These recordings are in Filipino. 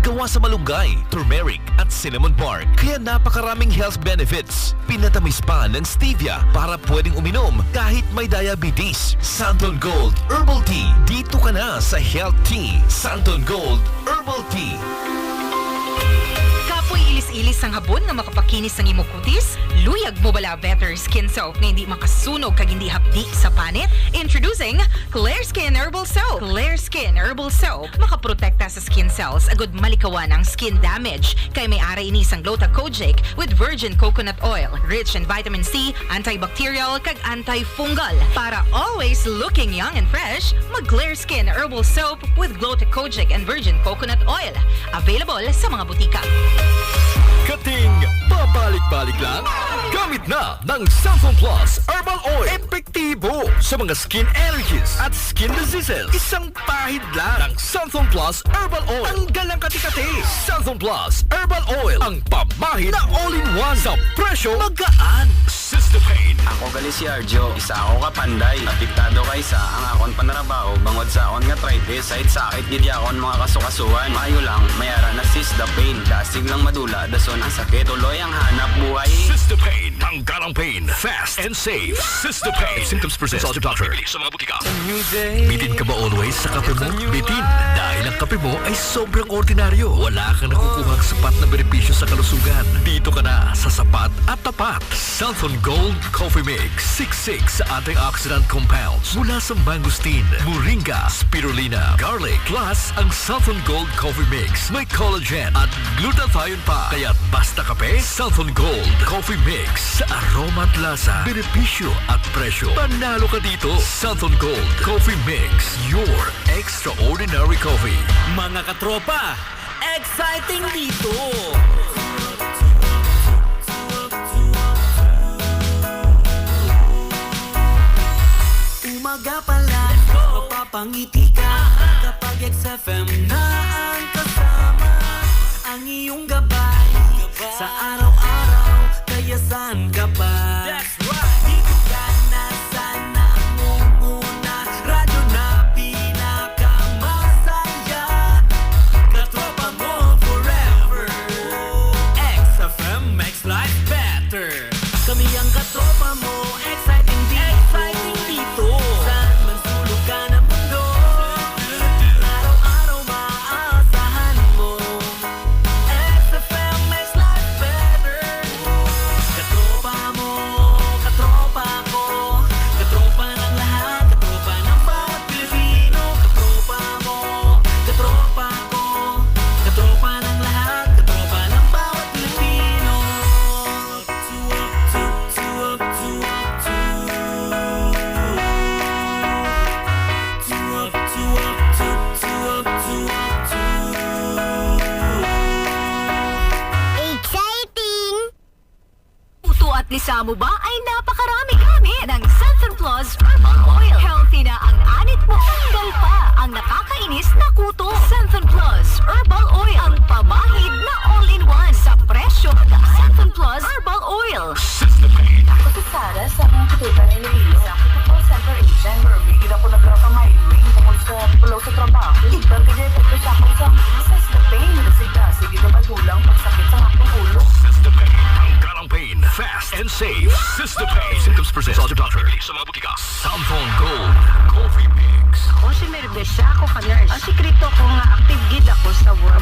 gawa sa malunggay, turmeric at cinnamon bark. Kaya napakaraming health benefits. Pinatamis pa ng stevia para pwedeng uminom kahit may diabetes. Santon Gold Herbal Tea. Dito ka na sa Health Tea. Santon Gold Herbal Tea. Kapoy ilis-ilis ang habon nga makapakinis ng imong kutis? Luyag mo bala better skin soap nga hindi makasunog kag hindi hapdi sa panit? Introducing Clear Skin Herbal Soap. Clear Skin Herbal Soap makaprotekta sa skin cells agud malikawan ang skin damage kay may ara ini sang Glota Kojic with virgin coconut oil, rich in vitamin C, antibacterial kag antifungal. Para always looking young and fresh, mag Clear Skin Herbal Soap with Glota Kojic and virgin coconut oil. Available sa mga butika. Kating babalik-balik lang? Gamit na ng Santon Plus Herbal Oil. Epektibo sa mga skin allergies at skin diseases. Isang pahid lang ng Santon Plus Herbal Oil. Tanggal ang kati-kati. Santon Plus Herbal Oil. Ang pamahid na all-in-one sa presyo magaan. Sister Pain. Ako gali si Arjo, isa ako kapanday. Apiktado kay sa ang akon panarabaho bangod sa akon nga arthritis. Side sakit gid akon mga kasukasuan. Mayo lang, mayara na Sister Pain. Dasig lang madula, dason ang sakit. Tuloy ang hanap buhay. Sister Pain. Tanggal ang pain. Fast and safe. Sister Pain. Symptoms present. Consult your doctor. Sa mga butika. Bitin ka ba always sa kape mo? Bitin. Dahil ang kape mo ay sobrang ordinaryo. Wala kang nakukuhang sapat na benepisyo sa kalusugan. Dito ka na sa sapat at tapat. Santon Gold Coffee Mix. 66 antioxidant compounds mula sa mangosteen, moringa, spirulina, garlic. Plus, ang Santon Gold Coffee Mix may collagen at glutathione pa. Kaya basta kape, Santon Gold Coffee Mix. Sa aroma at lasa, benepisyo at presyo. Panalo ka dito. Santon Gold Coffee Mix. Your extraordinary coffee. Mga katropa, exciting dito! Umaga pa lang, mapapangiti ka kapag Xfm na ang kasama. Ang iyong gabay sa araw-araw, kaya saan ka pa? That's right! Dito ka na sana muna, radyo na pinakamasaya. Katropa mo forever, Xfm makes life better. Kami ang katropa mo, exciting dito. Saan man sulok ka ng mundo, araw-araw maaasahan mo. Xfm makes life better. Katropa mo, katropa ko, katropa ng lahat, katropa ng bawat Pilipino. Katropa mo, katropa ko, katropa ng lahat, katropa ng bawat Pilipino. Exciting! Puto at lisa mo ba ay napakarami gamit ng Santon Plus Herbal Oil. Healthy na ang anit mo. Tanggal pa ang nakakainis na kuto. Santon Plus Herbal Oil. Ang pamahid na all-in-one sa presyo ng Santon Plus Herbal Oil. Ako si Sarah sa mga katutan ni Luis. Ako po call center agent. Bigid ako nag-rapa mailing tungkol sa pulo sa trabaho. Ibang kaya po sa ako sa Sister Pain. Sige na magulang pagsakit sa akong ulo. Sister Pain. Tanggal ang pain. Fast and safe. Sister Pain. Symptoms present. Consult your doctor. Sa mga butika. Santon Gold Coffee Mix. Ako si Merbesa ako ka-nurse. Ang sikrito ko nga active gid ako sa work.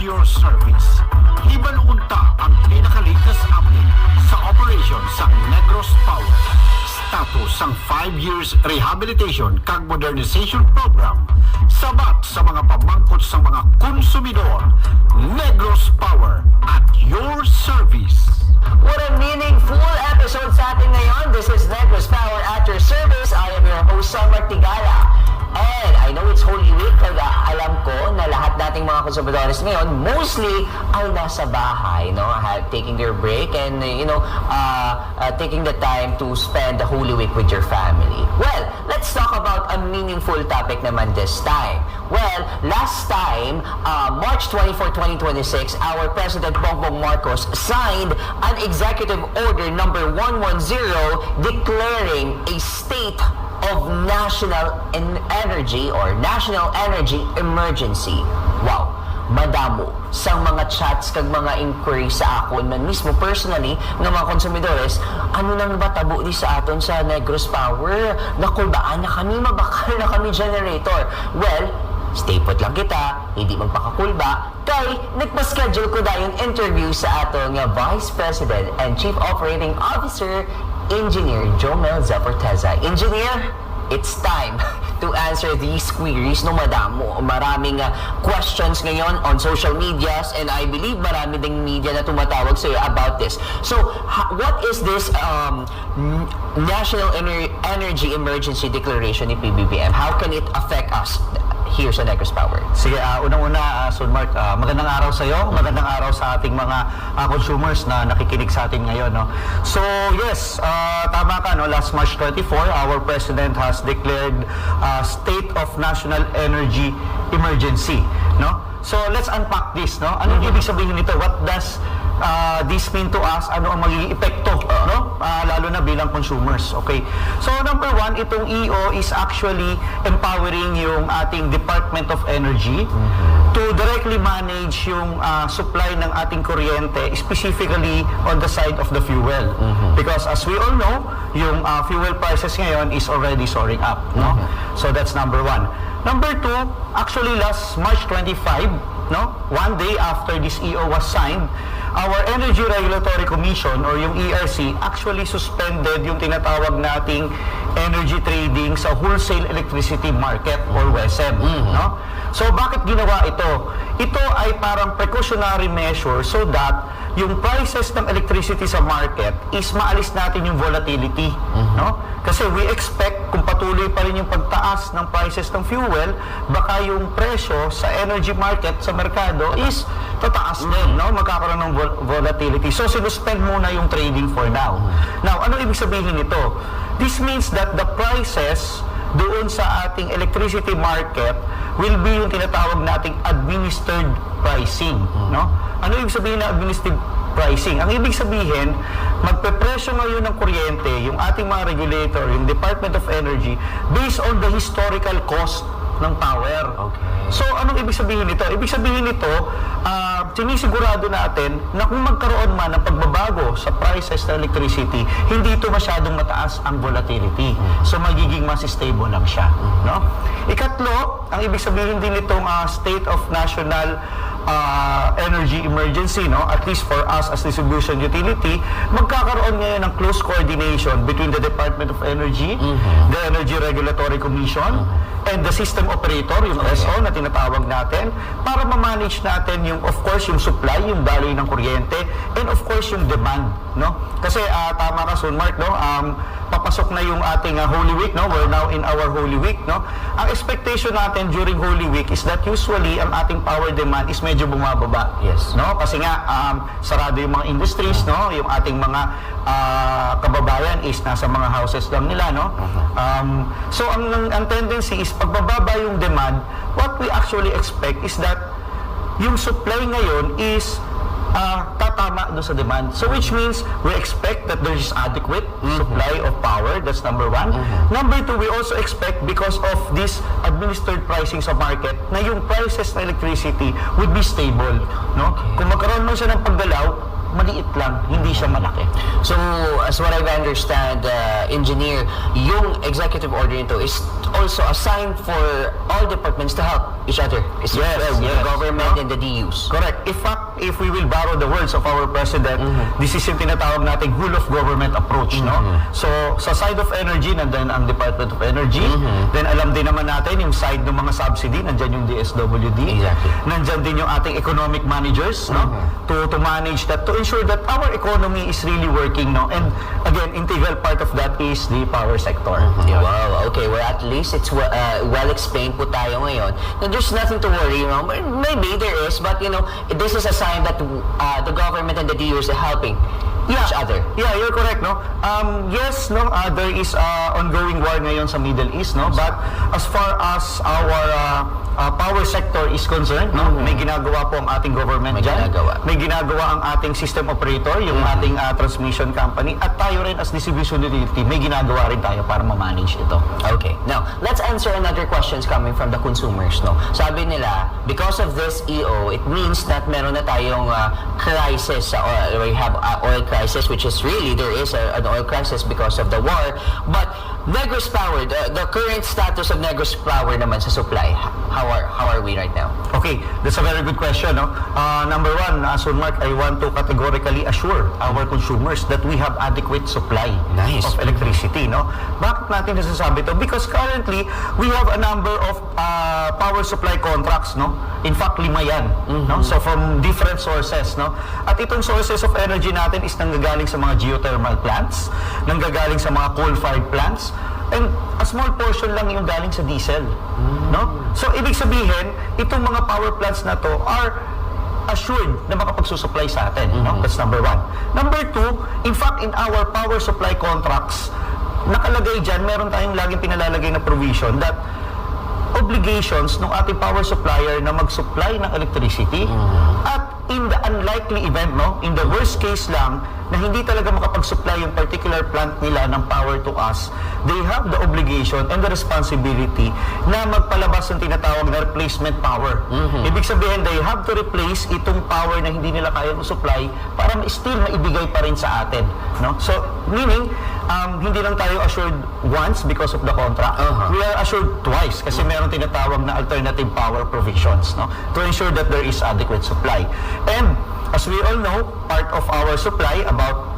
your service. Hibaluunta ang pinakaligtas update sa operation sa Negros Power. Status ang 5 years rehabilitation kag modernization program. Sabat sa mga pamangkot sa mga konsumidor. Negros Power at your service. What a meaningful episode sa atin ngayon. This is Negros Power at your service. I am your host, Summer Tigala. And I know it's Holy Week, kaya alam ko na lahat nating mga konsumidores ngayon, mostly ay nasa bahay, no? Taking their break and, taking the time to spend the Holy Week with your family. Well, let's talk about a meaningful topic naman this time. Well, last time, March 24, 2026, our President Bongbong Marcos signed an Executive Order number 110 declaring a state of national energy or national energy emergency. Wow, madamo sa mga chats kag mga inquiries sa akon man mismo personally ng mga konsumidores, ano nang batabo di sa aton sa Negros Power, nakulbaan na kami, mabakal na kami generator. Well, stay put lang kita, hindi magpakakulba, kay nagpa-schedule ko dayon interview sa atong Vice President and Chief Operating Officer, Engineer Jomel Zaporteza. Engineer, it's time to answer these queries. No, madamo. Maraming questions ngayon on social medias, and I believe marami ding media na tumatawag sa'yo about this. So, what is this National Energy Emergency Declaration ni PBBM? How can it affect us here sa Negros Power? Sige, unang-una, Sunmark, magandang araw sa iyo, magandang araw sa ating mga consumers na nakikinig sa atin ngayon, no? So, yes, tama ka, no? Last March 24, our President has declared State of National Energy Emergency, no? So, let's unpack this, no? Anong ibig sabihin nito? What does this mean to us? Ano ang magiging epekto, no? Lalo na bilang consumers, okay? So, number one, itong EO is actually empowering yung ating Department of Energy to directly manage yung supply ng ating kuryente, specifically on the side of the fuel. Because as we all know, yung fuel prices ngayon is already soaring up, no? So, that's number one. Number two, actually last March 25, no? One day after this EO was signed, our Energy Regulatory Commission or yung ERC actually suspended yung tinatawag nating energy trading sa wholesale electricity market or WESM, no? So bakit ginawa ito? Ito ay parang precautionary measure so that yung prices ng electricity sa market is maalis natin yung volatility, no? Kasi we expect kung patuloy pa rin yung pagtaas ng prices ng fuel, baka yung presyo sa energy market sa merkado is tataas din, no? Magkakaroon ng volatility. So sinuspend muna yung trading for now. Now, ano ibig sabihin nito? This means that the prices doon sa ating electricity market will be yung tinatawag nating administered pricing, no? Ano ibig sabihin ng administered pricing? Ang ibig sabihin, magpepresyo ngayon ng kuryente yung ating mga regulator, yung Department of Energy, based on the historical cost ng power. Okay. So, anong ibig sabihin nito? Ibig sabihin nito, sinisigurado natin na kung magkaroon man ng pagbabago sa prices ng electricity, hindi ito masyadong mataas ang volatility. So, magiging mas stable lang siya, no? Ikatlo, ang ibig sabihin din nitong State of National Energy Emergency, no? At least for us as distribution utility, magkakaroon ngayon ng close coordination between the Department of Energy, the Energy Regulatory Commission, and the system operator, yung SO na tinatawag natin, para ma-manage natin yung, of course, yung supply, yung daloy ng kuryente, and of course, yung demand, no? Kasi, tama ka, Sunmark, no? Papasok na yung ating Holy Week, no? We're now in our Holy Week, no? Ang expectation natin during Holy Week is that usually, ang ating power demand is medyo bumababa. Yes. No? Kasi nga, sarado yung mga industries, no? Yung ating mga kababayan is nasa mga houses lang nila, no? So, ang tendency is pagbababa yung demand, what we actually expect is that yung supply ngayon is tatama doon sa demand. So which means we expect that there is adequate supply of power. That's number one. Number two, we also expect because of this administered pricing sa market na yung prices ng electricity would be stable, no? Kung magkaroon mo siya ng paggalaw, maliit lang, hindi siya malaki. So, as what I understand, engineer, yung executive order nito is also assigned for all departments to help each other. It's Yes, the yes. government and the DUs. Correct. In fact, if we will borrow the words of our president, this is yung tinatawag nating whole of government approach, no? So, sa side of energy, nandun ang Department of Energy. Then, alam din naman natin yung side ng mga subsidy, nandyan yung DSWD. Exactly. Nandyan din yung ating economic managers, no? To manage that, to ensure that our economy is really working, no? And again, integral part of that is the power sector. Wow, okay. Well, at least it's well explained po tayo ngayon. Now, there's nothing to worry, you know. Maybe there is, but, you know, this is a sign that the government and the DUs are helping each other. Yeah, you're correct, no? Yes, no, there is ongoing war ngayon sa Middle East, no? But as far as our power sector is concerned, no? May ginagawa po ang ating government dyan. May ginagawa ang ating system operator, yung ating transmission company, at tayo rin as distribution utility, may ginagawa rin tayo para ma-manage ito. Okay. Now, let's answer another questions coming from the consumers, no? Sabi nila, because of this EO, it means that meron na tayong crisis sa oil. We have oil crisis, which is really, there is an oil crisis because of the war. But Negros Power, the current status of Negros Power naman sa supply, how are we right now? Okay, that's a very good question, no? Number one, Sir Mark, I want to categorically assure our consumers that we have adequate supply of electricity, no? Bakit natin nasasabi to? Because currently, we have a number of power supply contracts, no? In fact, 5 yan, no? So from different sources, no? At itong sources of energy natin is nanggagaling sa mga geothermal plants, nanggagaling sa mga coal-fired plants, and a small portion lang yung galing sa diesel, no? So ibig sabihin, itong mga power plants na to are assured na makapagsusupply sa atin, no? That's number one. Number two, in fact, in our power supply contracts, nakalagay dyan, meron tayong laging pinalalagay na provision that obligations ng ating power supplier na mag-supply ng electricity at in the unlikely event, no, in the worst case lang na hindi talaga makapag-supply yung particular plant nila ng power to us, they have the obligation and the responsibility na magpalabas ng tinatawag na replacement power. Ibig sabihin, they have to replace itong power na hindi nila kaya supply para still maibigay pa rin sa atin, no? So, meaning, hindi lang tayo assured once because of the contract. We are assured twice kasi meron tinatawag na alternative power provisions, no? To ensure that there is adequate supply. And as we all know, part of our supply, about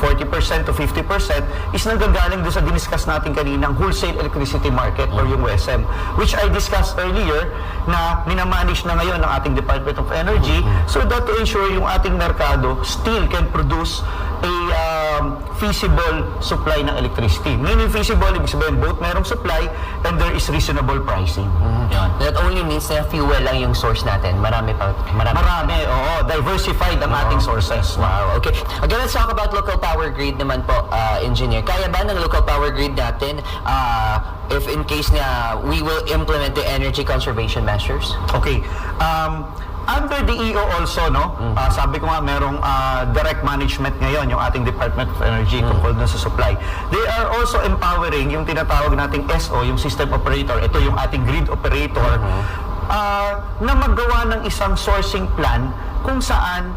40% to 50% is nanggagaling doon sa diniscuss natin kaninang wholesale electricity market or yung WSM, which I discussed earlier na minamanage na ngayon ng ating Department of Energy so that to ensure yung ating merkado still can produce a feasible supply ng electricity. Meaning feasible, ibig sabihin both merong supply and there is reasonable pricing. That only means na fuel lang yung source natin. Marami, oo. Diversified ang ating sources. Wow, okay. Okay, let's talk about local power grid naman po, engineer. Kaya ba ng local power grid natin if in case na we will implement the energy conservation measures? Okay. Under the EO also, no? Sabi ko nga, merong direct management ngayon, yung ating Department of Energy tungkol na sa supply. They are also empowering yung tinatawag nating SO, yung system operator. Ito yung ating grid operator, na maggawa ng isang sourcing plan kung saan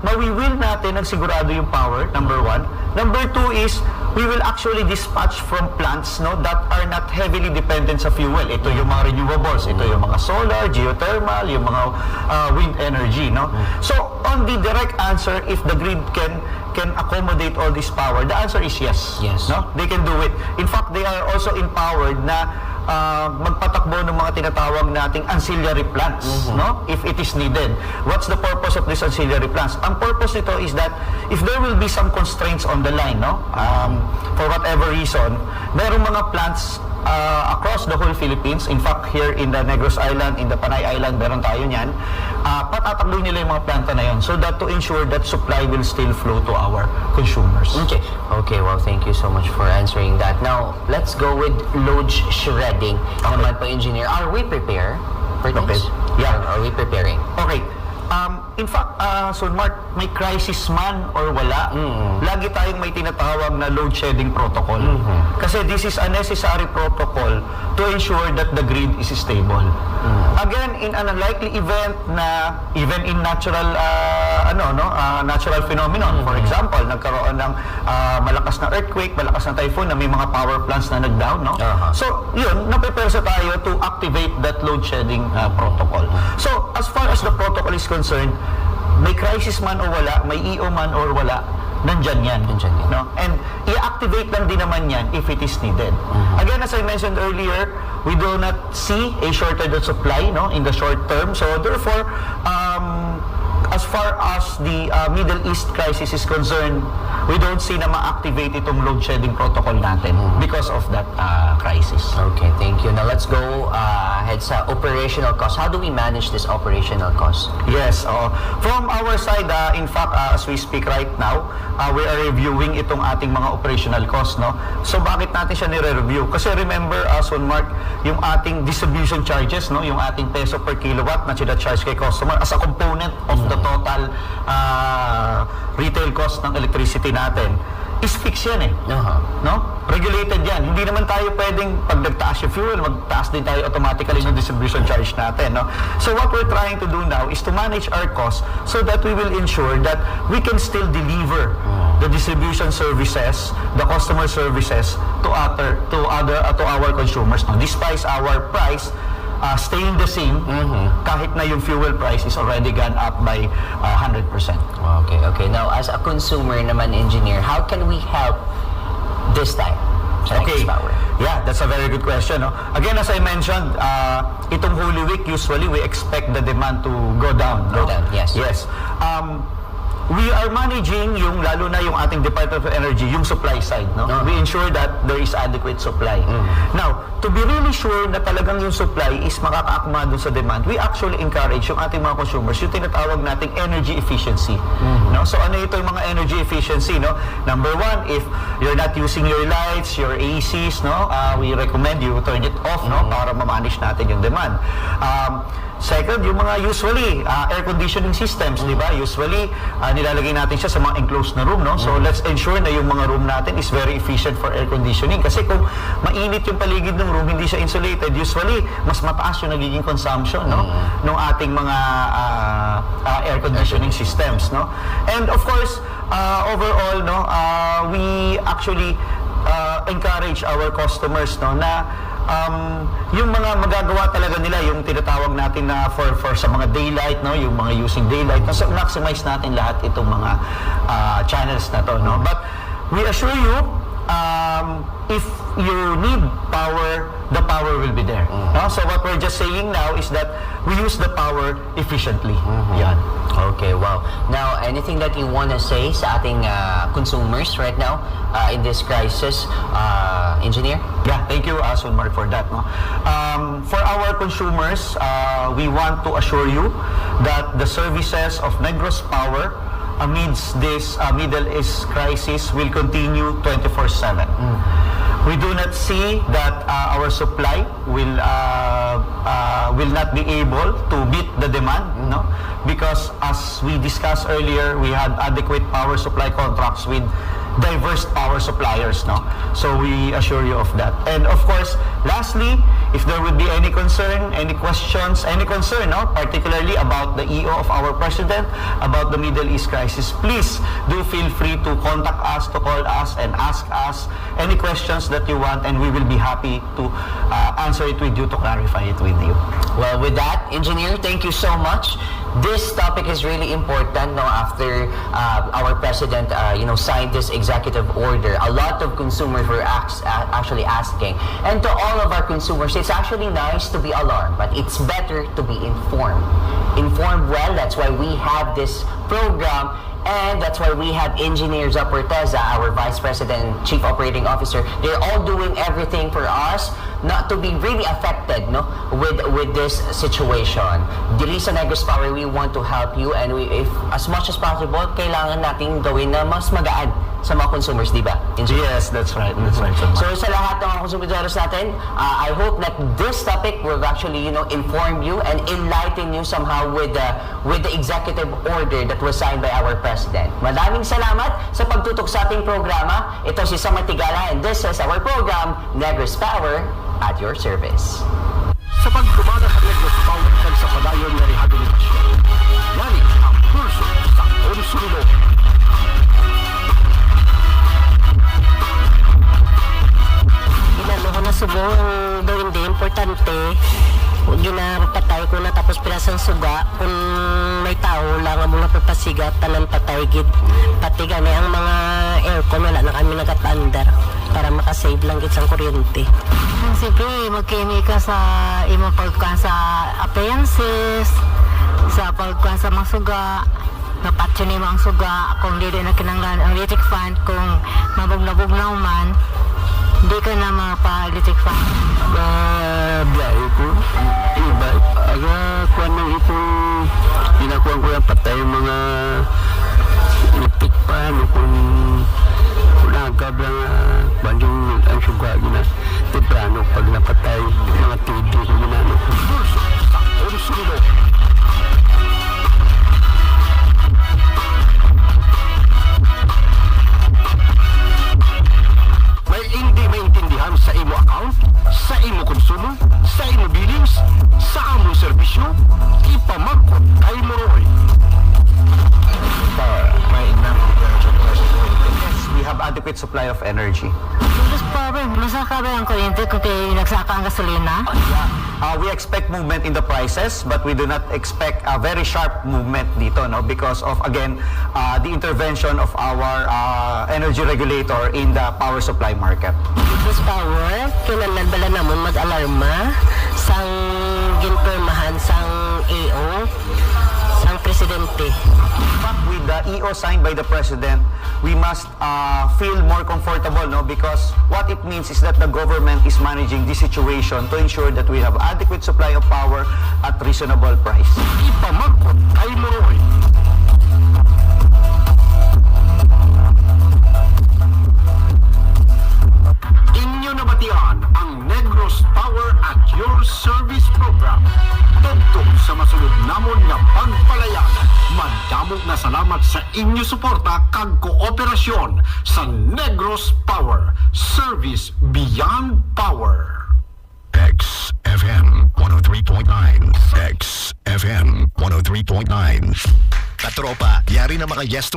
mawiwil natin ang sigurado yung power, number one. Number two is, we will actually dispatch from plants, no, that are not heavily dependent sa fuel. Ito yung mga renewables, ito yung mga solar, geothermal, yung mga wind energy, no? So, on the direct answer, if the grid can accommodate all this power, the answer is yes. Yes. No? They can do it. In fact, they are also empowered na magpatakbo ng mga tinatawag nating ancillary plants, no? If it is needed. What's the purpose of these ancillary plants? Ang purpose nito is that if there will be some constraints on the line, no? For whatever reason, merong mga plants across the whole Philippines. In fact, here in the Negros Island, in the Panay Island, meron tayo niyan. Patatakbo nila yung mga planta na yun so that to ensure that supply will still flow to our consumers. Okay, well, thank you so much for answering that. Now, let's go with load shredding. Naman po, engineer, are we prepared for this? Yeah. Are we preparing? Okay. In fact, so Mark, may crisis man or wala, lagi tayong may tinatawag na load shedding protocol. Kasi this is a necessary protocol to ensure that the grid is stable. Again, in an unlikely event na even in natural natural phenomenon, for example, nagkaroon ng malakas na earthquake, malakas na typhoon, na may mga power plants na nag-down, no? So, yun, napepersa tayo to activate that load shedding protocol. So, as far as the protocol is concerned, may crisis man o wala, may EO man or wala, nandyan yan. No? And i-activate lang din naman yan if it is needed. Again, as I mentioned earlier, we do not see a shortage of supply, no, in the short term. So therefore, as far as the Middle East crisis is concerned, we don't see na ma-activate itong load shedding protocol natin because of that crisis. Okay, thank you. Now let's go ahead sa operational cost. How do we manage this operational cost? Yes, from our side, in fact, as we speak right now, we are reviewing itong ating mga operational cost, no? So bakit natin siya nire-review? Kasi remember, Mark, yung ating distribution charges, no, yung ating peso per kilowatt na sina-charge kay customer as a component of the total retail cost ng electricity natin is fixed yan eh. No? Regulated yan. Hindi naman tayo pwedeng pag nagtaas yung fuel, magtaas din tayo automatically ng distribution charge natin. No? So what we're trying to do now is to manage our costs so that we will ensure that we can still deliver the distribution services, the customer services to our consumers. No? Despite our price staying the same, kahit na yung fuel price is already gone up by 100%. Okay. Now, as a consumer naman, engineer, how can we help this time? Okay. Yeah, that's a very good question. No? Again, as I mentioned, itong Holy Week, usually we expect the demand to go down. No? Go down, yes. Yes. We are managing lalo na yung ating Department of Energy, yung supply side. No? We ensure that there is adequate supply. Now, to be really sure na talagang yung supply is makakaakma doon sa demand, we actually encourage yung ating mga consumers, yung tinatawag nating energy efficiency. No? So ano ito yung mga energy efficiency? No? Number one, if you're not using your lights, your ACs, no? We recommend you turn it off, no? Para ma-manage natin yung demand. Second, yung mga usually air conditioning systems, di ba? Usually, nilalagay natin siya sa mga enclosed na room, no? So, let's ensure na yung mga room natin is very efficient for air conditioning. Kasi kung mainit yung paligid ng room, hindi siya insulated, usually, mas mataas yung nagiging consumption, no? Ng ating mga air conditioning systems, no? And of course, overall, no, we actually encourage our customers, no, na yung mga magagawa talaga nila, yung tinatawag natin na for sa mga daylight, no, yung mga using daylight, so maximize natin lahat itong mga channels na to, no. But we assure you, if you need power, the power will be there. No? So what we're just saying now is that we use the power efficiently. Yan. Okay, wow. Now, anything that you want to say sa ating consumers right now in this crisis, engineer? Yeah, thank you, Mark, for that. No? For our consumers, we want to assure you that the services of Negros Power amidst this Middle East crisis will continue 24/7. We do not see that our supply will not be able to meet the demand, no? Because as we discussed earlier, we had adequate power supply contracts with diverse power suppliers, no? So we assure you of that. And of course, lastly, if there would be any concern, any questions, any concern, no, particularly about the EO of our president, about the Middle East crisis, please do feel free to contact us, to call us, and ask us any questions that you want, and we will be happy to answer it with you, to clarify it with you. Well, with that, engineer, thank you so much. This topic is really important, no, after our president signed this executive order. A lot of consumers were actually asking, and to all of our consumers, it's actually nice to be alarmed, but it's better to be informed. Informed well, that's why we have this program. And that's why we have Engineer Zaporteza, our Vice President and Chief Operating Officer. They're all doing everything for us not to be really affected, no, with this situation. Dili sa Negros Power, we want to help you, and if as much as possible, kailangan nating gawin na mas magaan sa mga consumers, di ba? Yes, that's right. That's right. So sa lahat ng mga consumidores natin, I hope that this topic will actually, inform you and enlighten you somehow with the executive order that was signed by our president. Maraming salamat sa pagtutok sa ating programa. Ito si Samar Tigala, and this is our program, Negros Power at your service. Sa pagdumana sa Negros Power kag sa padayon nga rehabilitasyon. Yari ang pulso sa konsumo. Ginano ko na subo ang daw hindi importante. Ginapatay ko na tapos pirasang suga. Kung may tao lang ang mula papasigat, tanan patay gid. Pati gani ang mga aircon wala na kami nagatandar para makasave lang gid sang kuryente. Siyempre, magkini ka sa imong pagkuhan sa appliances, sa pagkuhan sa mga suga, napatyo ni mga suga, kung di na kinanglan ang electric fan, kung mabugna-bugnaw man, hindi ka na mapa-electric fan. Biyahe ko. Iba, aga, kuwan ng itong ginakuhan ko yung patay mga electric pan o kung nagab lang kuwan yung ang suga gina temprano pag napatay mga TV ko ginano. Pulso sa konsumo. May hindi maintindihan sa imo account, sa imo konsumo, sa imo billings, sa among serbisyo, ipamangkot kay Moroy. Yes, we have adequate supply of energy. Tapos problem, masaka ba ang kuryente kung kayo nagsaka ang gasolina? We expect movement in the prices, but we do not expect a very sharp movement dito, no? Because of, again, the intervention of our energy regulator in the power supply market. Tapos power, kailangan bala naman mag-alarma sang ginpermahan sang AO, sang presidente. But with the EO signed by the President, we must feel more comfortable, no? Because what it means is that the government is managing this situation to ensure that we have adequate supply of power at reasonable price. Ipamangkot kay Moroy. Inyo nabatian ang Negros Power at Your Service Program. Tugtog sa masulod namon nga pagpalayag. Madamog na salamat sa inyo suporta kag kooperasyon sa Negros Power. Service Beyond Power. Xfm 103.9. Xfm 103.9. Katropa, yari na mga yes to